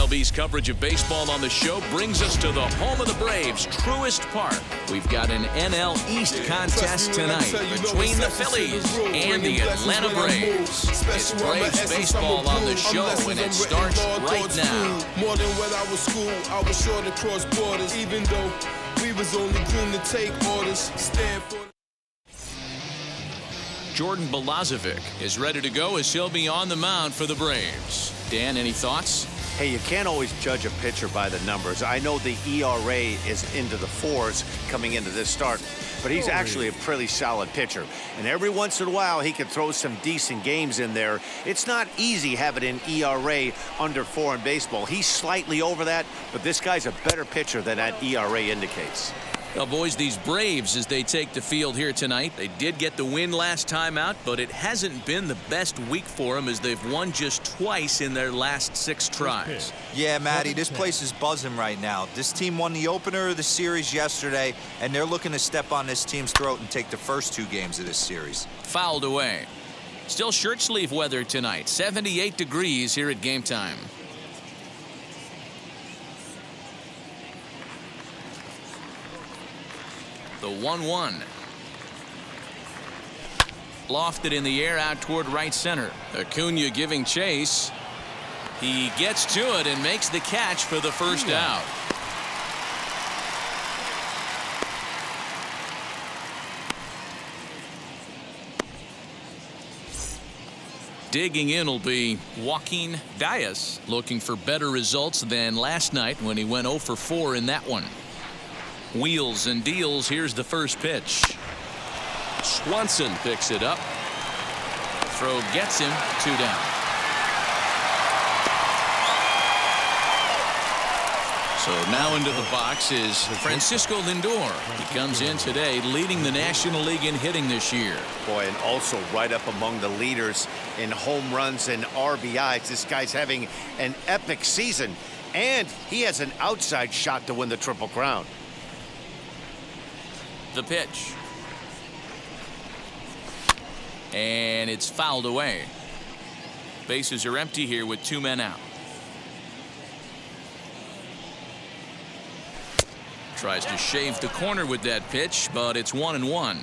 MLB's coverage of baseball on the show brings us to the home of the Braves, Truist Park. We've got an NL East contest tonight between the Phillies and the Atlanta Braves. It's Braves baseball on the show, and it starts right now. More than when I was school, I was sure to cross borders, even though we was only groomed to take orders. Stand for. Jordan Balazovic is ready to go as he'll be on the mound for the Braves. Dan, any thoughts? Hey, you can't always judge a pitcher by the numbers. I know the ERA is into the 4s coming into this start, but he's actually a pretty solid pitcher. And every once in a while, he can throw some decent games in there. It's not easy having an ERA under 4 in baseball. He's slightly over that, but this guy's a better pitcher than that ERA indicates. Well, boys, these Braves, as they take the field here tonight, they did get the win last time out, but it hasn't been the best week for them as they've won just twice in their last 6 tries. Yeah, Matty, this place is buzzing right now. This team won the opener of the series yesterday, and they're looking to step on this team's throat and take the first 2 games of this series. Fouled away. Still shirt sleeve weather tonight, 78 degrees here at game time. The 1-1. Lofted in the air out toward right center. Acuna giving chase. He gets to it and makes the catch for the first out. Digging in will be Joaquin Diaz, looking for better results than last night when he went 0 for 4 in that one. Wheels and deals. Here's the first pitch. Swanson picks it up. Throw gets him. 2 down. So now into the box is Francisco Lindor. He comes in today leading the National League in hitting this year. Boy, and also right up among the leaders in home runs and RBIs. This guy's having an epic season, and he has an outside shot to win the Triple Crown. The pitch. And it's fouled away. Bases are empty here with 2 men out. Tries to shave the corner with that pitch, but it's 1-1.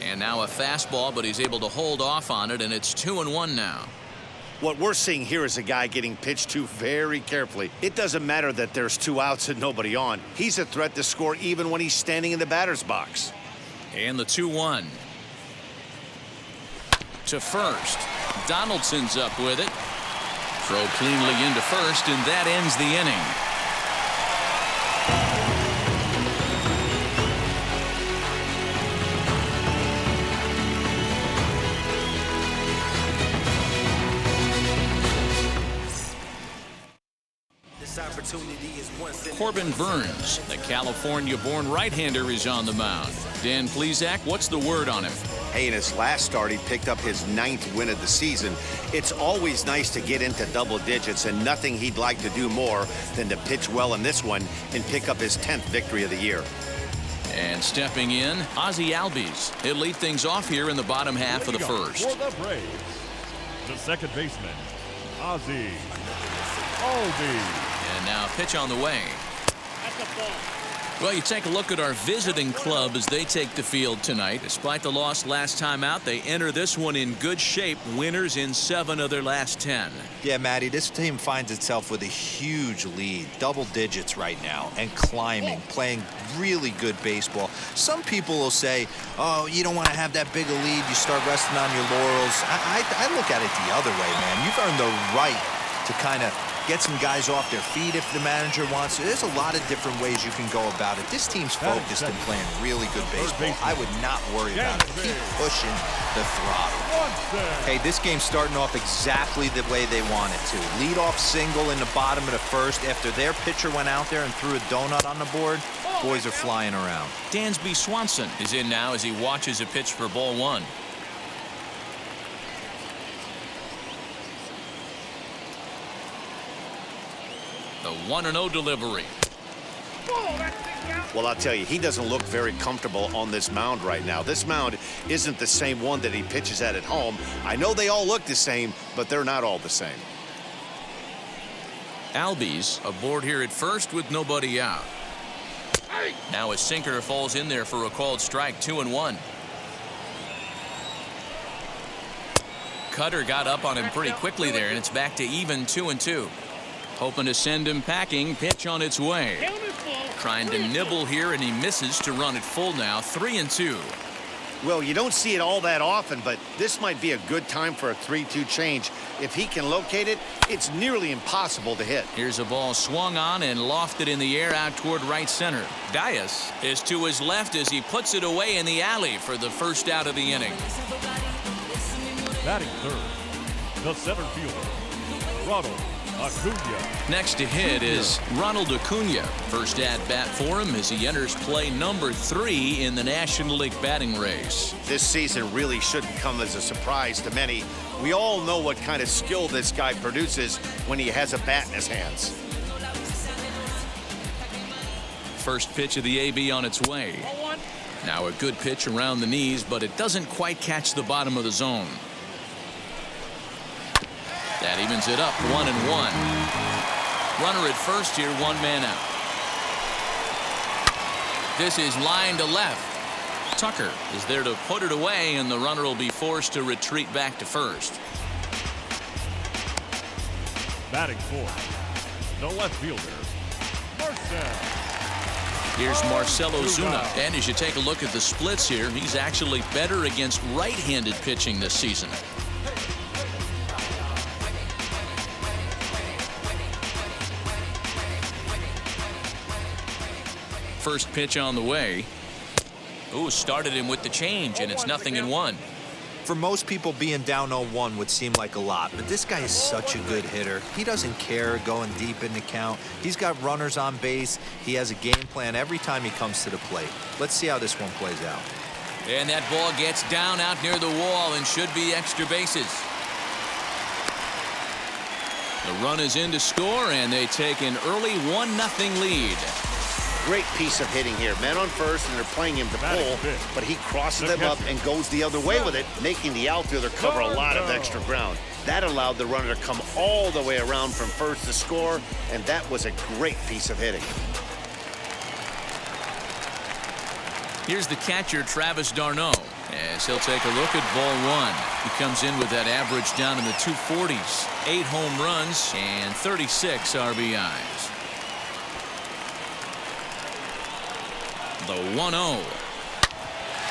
And now a fastball, but he's able to hold off on it, and it's 2-1 now. What we're seeing here is a guy getting pitched to very carefully. It doesn't matter that there's 2 outs and nobody on. He's a threat to score even when he's standing in the batter's box. And the 2-1. To first. Donaldson's up with it. Throw cleanly into first, and that ends the inning. Corbin Burns, the California-born right-hander, is on the mound. Dan Plesac, what's the word on him? Hey, in his last start, he picked up his 9th win of the season. It's always nice to get into double digits, and nothing he'd like to do more than to pitch well in this one and pick up his 10th victory of the year. And stepping in, Ozzie Albies. He'll lead things off here in the bottom half of the first. For the Braves, the second baseman, Ozzie Albies. And now a pitch on the way. Well, you take a look at our visiting club as they take the field tonight. Despite the loss last time out, they enter this one in good shape. Winners in 7 of their last 10. Yeah, Matty, this team finds itself with a huge lead, double digits right now, and climbing, playing really good baseball. Some people will say, oh, you don't want to have that big a lead. You start resting on your laurels. I look at it the other way, man. You've earned the right to kind of get some guys off their feet if the manager wants to. There's a lot of different ways you can go about it. This team's focused and playing really good baseball. I would not worry about it. Keep pushing the throttle. Hey, this game's starting off exactly the way they want it to. Lead-off single in the bottom of the first after their pitcher went out there and threw a donut on the board. Boys are flying around. Dansby Swanson is in now as he watches a pitch for ball 1. The 1-0 delivery. Well, I'll tell you, he doesn't look very comfortable on this mound right now. This mound isn't the same one that he pitches at home. I know they all look the same, but they're not all the same. Albies aboard here at first with nobody out. Now a sinker falls in there for a called strike, 2-1. Cutter got up on him pretty quickly there, and it's back to even 2-2. Hoping to send him packing. Pitch on its way. Trying to nibble here, and he misses to run it full now, 3-2. Well, you don't see it all that often, but this might be a good time for a 3-2 change. If he can locate it, it's nearly impossible to hit. Here's a ball swung on and lofted in the air out toward right center. Dias is to his left as he puts it away in the alley for the first out of the inning. Batting third, the center fielder, Ronald Acuna. Next to hit is Ronald Acuna. First at bat for him as he enters play number 3 in the National League batting race. This season really shouldn't come as a surprise to many. We all know what kind of skill this guy produces when he has a bat in his hands. First pitch of the AB on its way. Now a good pitch around the knees, but it doesn't quite catch the bottom of the zone. That evens it up, 1-1. Runner at first here, 1 man out. This is line to left. Tucker is there to put it away, and the runner will be forced to retreat back to first. Batting fourth, the left fielder, Marcell. Here's Marcell Ozuna, and as you take a look at the splits here, he's actually better against right-handed pitching this season. First pitch on the way. Ooh, started him with the change, and it's 0-1. For most people, being down 0-1 would seem like a lot, but this guy is such a good hitter. He doesn't care going deep in the count. He's got runners on base. He has a game plan every time he comes to the plate. Let's see how this one plays out. And that ball gets down out near the wall and should be extra bases. The run is in to score, and they take an early 1-0 lead. Great piece of hitting here. Men on first, and they're playing him to pull, but he crosses them up and goes the other way with it, making the outfielder cover a lot of extra ground. That allowed the runner to come all the way around from first to score, and that was a great piece of hitting. Here's the catcher, Travis d'Arnaud, as he'll take a look at ball 1. He comes in with that average down in the 240s. 8 home runs and 36 RBIs. The 1-0.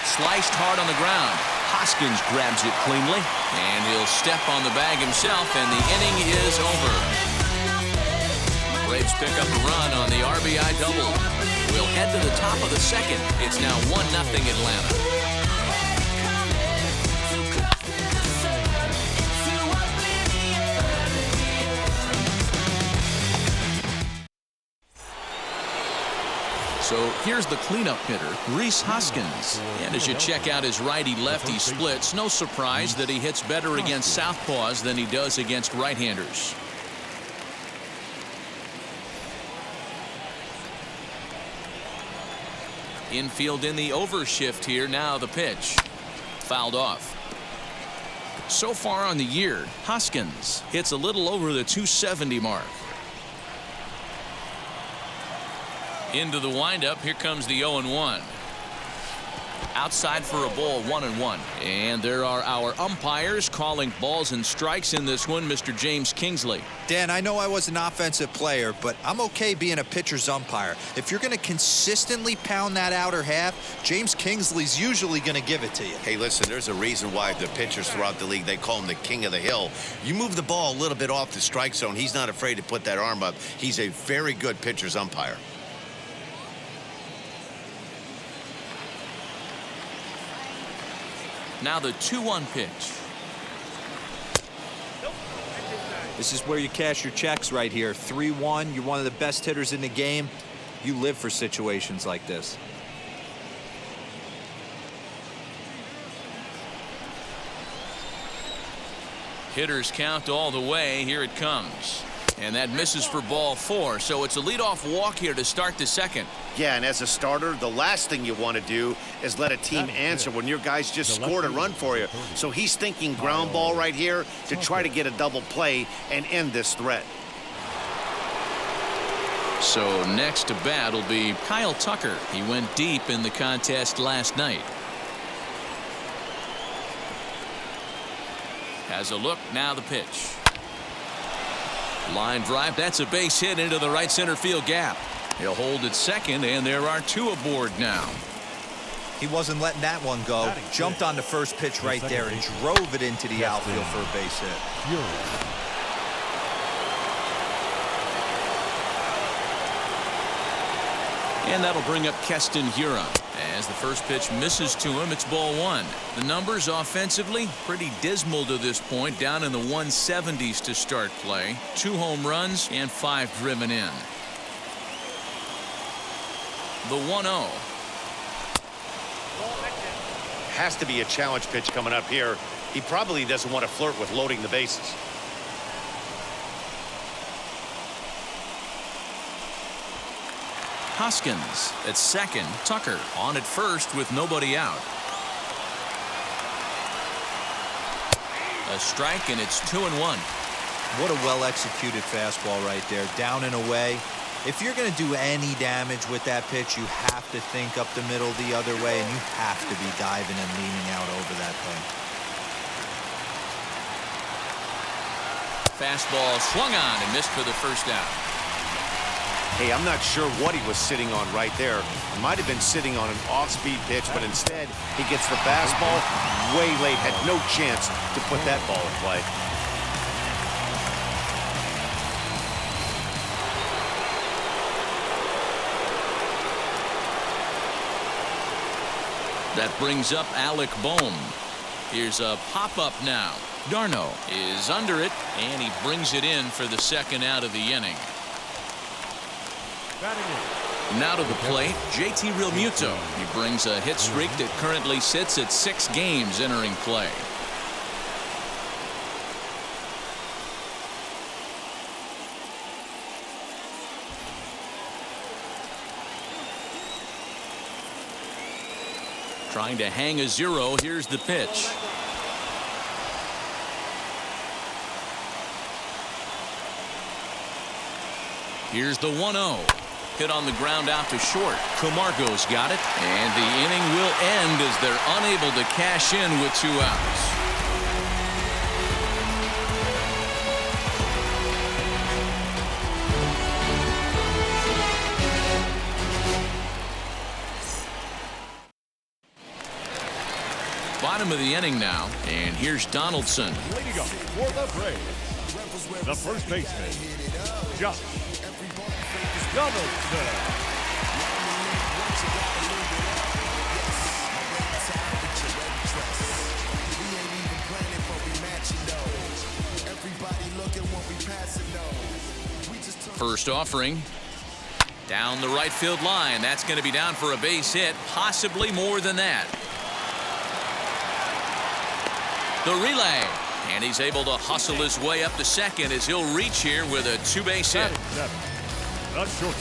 Sliced hard on the ground. Hoskins grabs it cleanly, and he'll step on the bag himself, and the inning is over. Braves pick up a run on the RBI double. We'll head to the top of the second. It's now 1-0 Atlanta. So here's the cleanup hitter, Rhys Hoskins. And as you check out his righty-lefty splits, no surprise that he hits better against southpaws than he does against right-handers. Infield in the overshift here. Now the pitch. Fouled off. So far on the year, Hoskins hits a little over the 270 mark. Into the windup. Here comes the 0-1. Outside for a ball, 1-1. And there are our umpires calling balls and strikes in this one, Mr. James Kingsley. Dan, I know I was an offensive player, but I'm okay being a pitcher's umpire. If you're going to consistently pound that outer half, James Kingsley's usually going to give it to you. Hey, listen, there's a reason why the pitchers throughout the league, they call him the king of the hill. You move the ball a little bit off the strike zone, he's not afraid to put that arm up. He's a very good pitcher's umpire. Now the 2-1 pitch. This is where you cash your checks right here. 3-1. You're one of the best hitters in the game. You live for situations like this. Hitters count all the way. Here it comes. And that misses for ball 4. So it's a leadoff walk here to start the second. Yeah, and as a starter, the last thing you want to do is let a team answer when your guys just scored a run for you. So he's thinking ground ball right here to try to get a double play and end this threat. So next to bat will be Kyle Tucker. He went deep in the contest last night. Has a look, now the pitch. Line drive, that's a base hit into the right center field gap. He'll hold at second, and there are 2 aboard now. He wasn't letting that one go. Jumped on the first pitch right there and drove it into the outfield for a base hit. And that'll bring up Keston Hiura. As the first pitch misses to him, it's ball 1. The numbers offensively pretty dismal to this point, down in the 170s to start play. 2 home runs and 5 driven in. The 1-0. Has to be a challenge pitch coming up here. He probably doesn't want to flirt with loading the bases. Hoskins at second. Tucker on at first with nobody out. A strike, and it's 2-1. What a well-executed fastball right there. Down and away. If you're going to do any damage with that pitch, you have to think up the middle the other way, and you have to be diving and leaning out over that thing. Fastball swung on and missed for the first out. Hey, I'm not sure what he was sitting on right there. He might have been sitting on an off-speed pitch, but instead he gets the fastball way late. Had no chance to put that ball in play. That brings up Alec Bohm. Here's a pop-up now. Darno is under it, and he brings it in for the second out of the inning. Now to the plate, JT Realmuto. He brings a hit streak that currently sits at 6 games entering play. Trying to hang a 0. Here's the pitch. Here's the 1-0. Hit on the ground out to short. Camargo's got it, and the inning will end as they're unable to cash in with 2 outs. Bottom of the inning now, and here's Donaldson. Leading up for the Braves, the first baseman, Josh Donaldson. First offering. Down the right field line. That's going to be down for a base hit, possibly more than that. The relay, and he's able to hustle his way up to second as he'll reach here with a 2-base hit.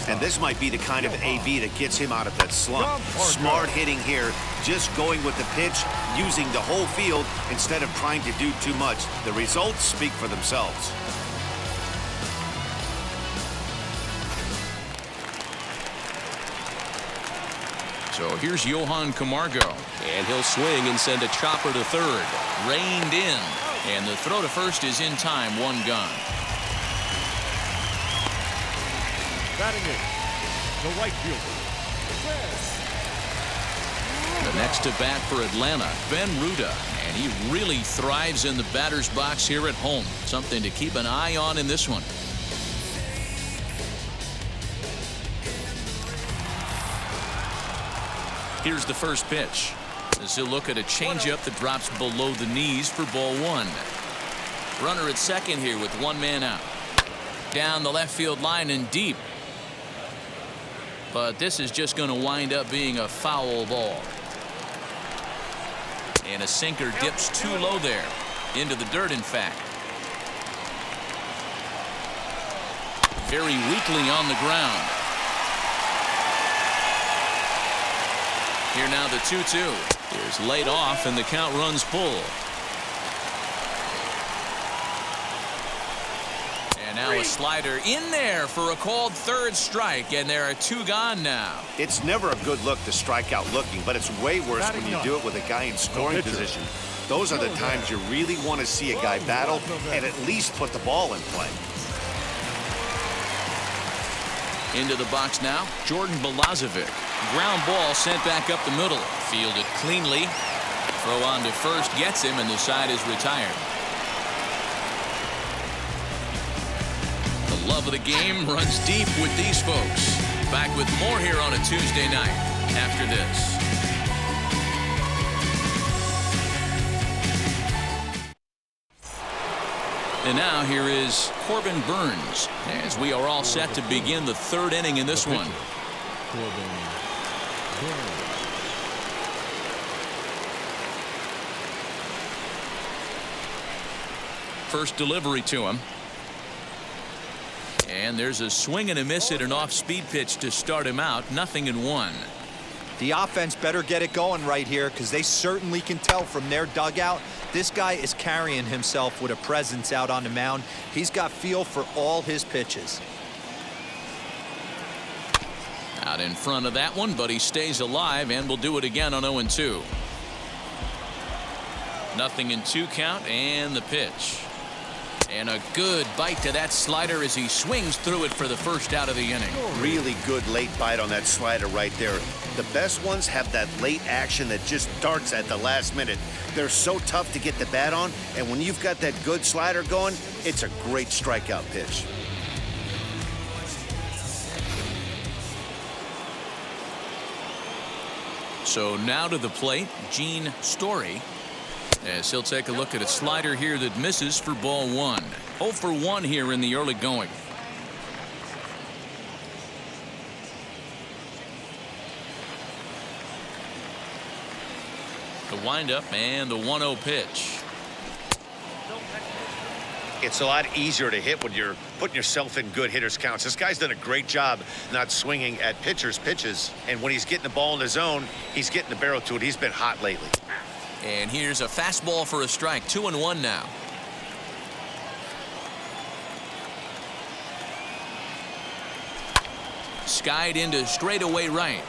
And this might be the kind of AB that gets him out of that slump. Smart hitting here, just going with the pitch, using the whole field instead of trying to do too much. The results speak for themselves. So here's Johan Camargo, and he'll swing and send a chopper to third. Reined in, and the throw to first is in time. 1 gone. Batting in, the right fielder. The next to bat for Atlanta, Ben Ruda, and he really thrives in the batter's box here at home. Something to keep an eye on in this one. Here's the first pitch. As he'll look at a changeup that drops below the knees for ball 1. Runner at second here with 1 man out. Down the left field line and deep. But this is just going to wind up being a foul ball. And a sinker dips too low there. Into the dirt, in fact. very weakly on the ground. Here now the 2-2. Here's laid off and the count runs full. And now a slider in there for a called third strike, and there are 2 gone now. It's never a good look to strike out looking, but it's way worse when you do it with a guy in scoring position. Those are the times you really want to see a guy battle and at least put the ball in play. Into the box now, Jordan Balazovic. Ground ball sent back up the middle. Fielded cleanly. Throw on to first gets him, and the side is retired. The love of the game runs deep with these folks. Back with more here on a Tuesday night after this. And now here is Corbin Burns as we are all set to begin the 3rd inning in this one. First delivery to him. And there's a swing and a miss at an off-speed pitch to start him out. 0-1. The offense better get it going right here, because they certainly can tell from their dugout this guy is carrying himself with a presence out on the mound. He's got feel for all his pitches. Out in front of that one, but he stays alive and will do it again on 0-2. 0-2 count, and the pitch. And a good bite to that slider as he swings through it for the first out of the inning. Really good late bite on that slider right there. The best ones have that late action that just darts at the last minute. They're so tough to get the bat on, and when you've got that good slider going, it's a great strikeout pitch. So now to the plate, Gene Story, as he'll take a look at a slider here that misses for ball 1. 0 for 1 here in the early going. The windup and the 1-0 pitch. It's a lot easier to hit when you're putting yourself in good hitters counts. This guy's done a great job not swinging at pitchers' pitches, and when he's getting the ball in his zone, he's getting the barrel to it. He's been hot lately. And here's a fastball for a strike. 2-1 now. Skied into straightaway right.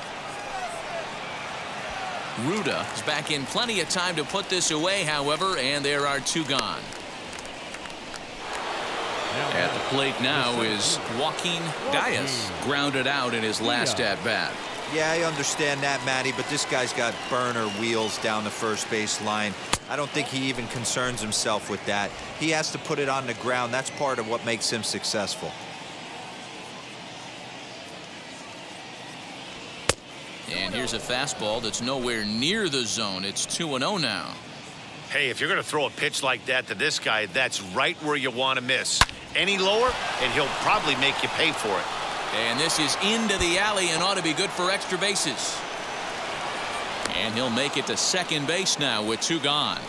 Ruda is back in plenty of time to put this away, however, and there are 2 gone. At the plate now is Joaquin Diaz, grounded out in his last at-bat. Yeah, I understand that, Matty, but this guy's got burner wheels down the first base line. I don't think he even concerns himself with that. He has to put it on the ground. That's part of what makes him successful. And here's a fastball that's nowhere near the zone. It's 2-0 now. Hey, if you're going to throw a pitch like that to this guy, that's right where you want to miss. Any lower, and he'll probably make you pay for it. And this is into the alley and ought to be good for extra bases. And he'll make it to second base now with 2 gone.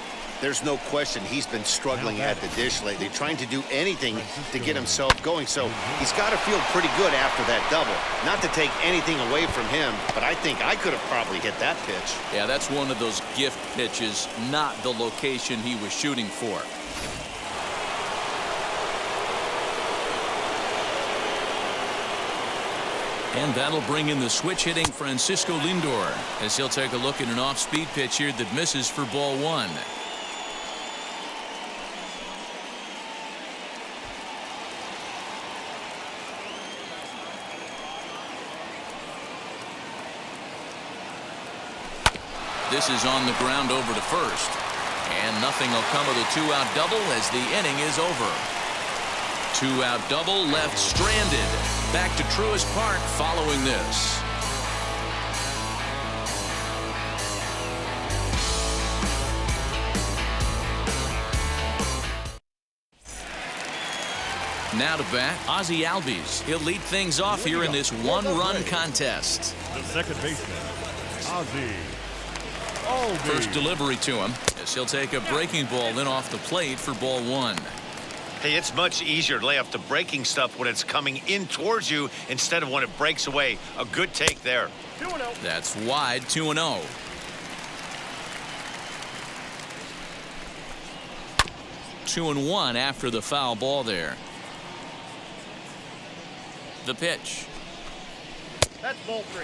There's no question he's been struggling at the dish lately, trying to do anything to get himself going. So he's got to feel pretty good after that double. Not to take anything away from him, but I think I could have probably hit that pitch. Yeah, that's one of those gift pitches, not the location he was shooting for. And that'll bring in the switch-hitting Francisco Lindor as he'll take a look at an off-speed pitch here that misses for ball 1. This is on the ground over to first. And nothing will come of the 2-out double as the inning is over. 2-out double left stranded. Back to Truist Park following this. Now to bat, Ozzie Albies. He'll lead things off here in this one-run contest. The second baseman, Ozzie. First delivery to him as he'll take a breaking ball in off the plate for ball 1. Hey, it's much easier to lay off the breaking stuff when it's coming in towards you instead of when it breaks away. A good take there. 2-0. That's wide, 2-0. Two and one after the foul ball there. The pitch. That's ball 3.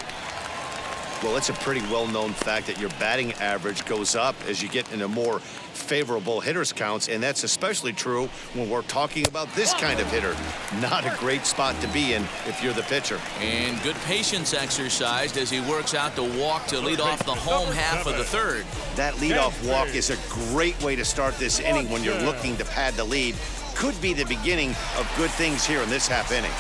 Well, it's a pretty well-known fact that your batting average goes up as you get into more favorable hitters counts, and that's especially true when we're talking about this kind of hitter. Not a great spot to be in if you're the pitcher. And good patience exercised as he works out the walk to lead off the home half of the third. That leadoff walk is a great way to start this inning when you're looking to pad the lead. Could be the beginning of good things here in this half inning.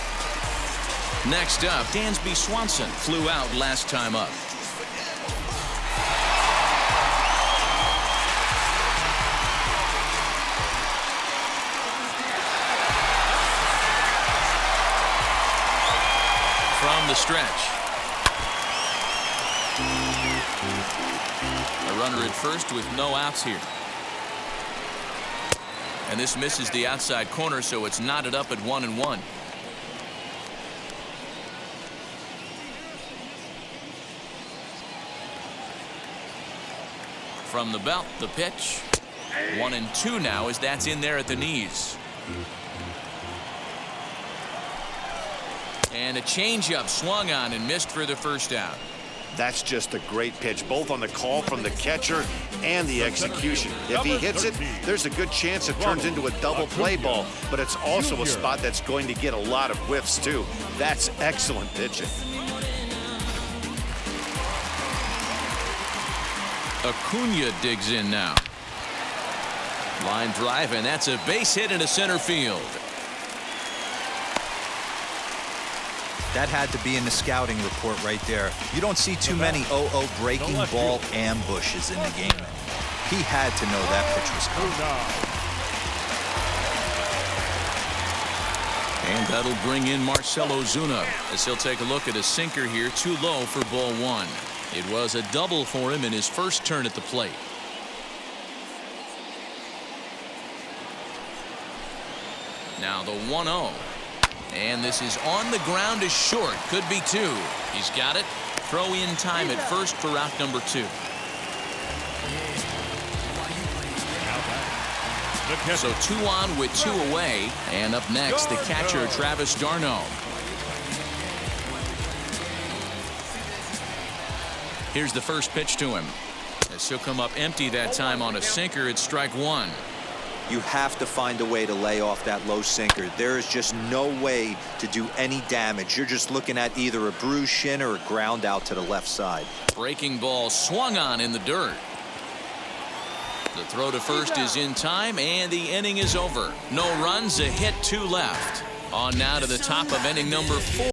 Next up, Dansby Swanson flew out last time up. From the stretch. A runner at first with no outs here. And this misses the outside corner, so it's knotted up at 1-1. From the belt, the pitch. 1-2 now as that's in there at the knees. And a changeup swung on and missed for the first out. That's just a great pitch, both on the call from the catcher and the execution. If he hits it, there's a good chance it turns into a double play ball, but it's also a spot that's going to get a lot of whiffs too. That's excellent pitching. Acuna digs in now. Line drive, and that's a base hit into center field. That had to be in the scouting report right there. You don't see too many 0-0 breaking ball ambushes in the game. He had to know that pitch was coming. And that'll bring in Marcell Ozuna as he'll take a look at a sinker here, too low for ball 1. It was a double for him in his first turn at the plate. Now the 1-0. And this is on the ground is short. Could be 2. He's got it. Throw in time at first for out number 2. So 2 on with 2 away. And up next, the catcher, Travis d'Arnaud. Here's the first pitch to him. As he'll come up empty that time on a sinker at strike 1. You have to find a way to lay off that low sinker. There is just no way to do any damage. You're just looking at either a bruised shin or a ground out to the left side. Breaking ball swung on in the dirt. The throw to first is in time, and the inning is over. No runs, a hit, 2 left. On now to the top of inning number 4.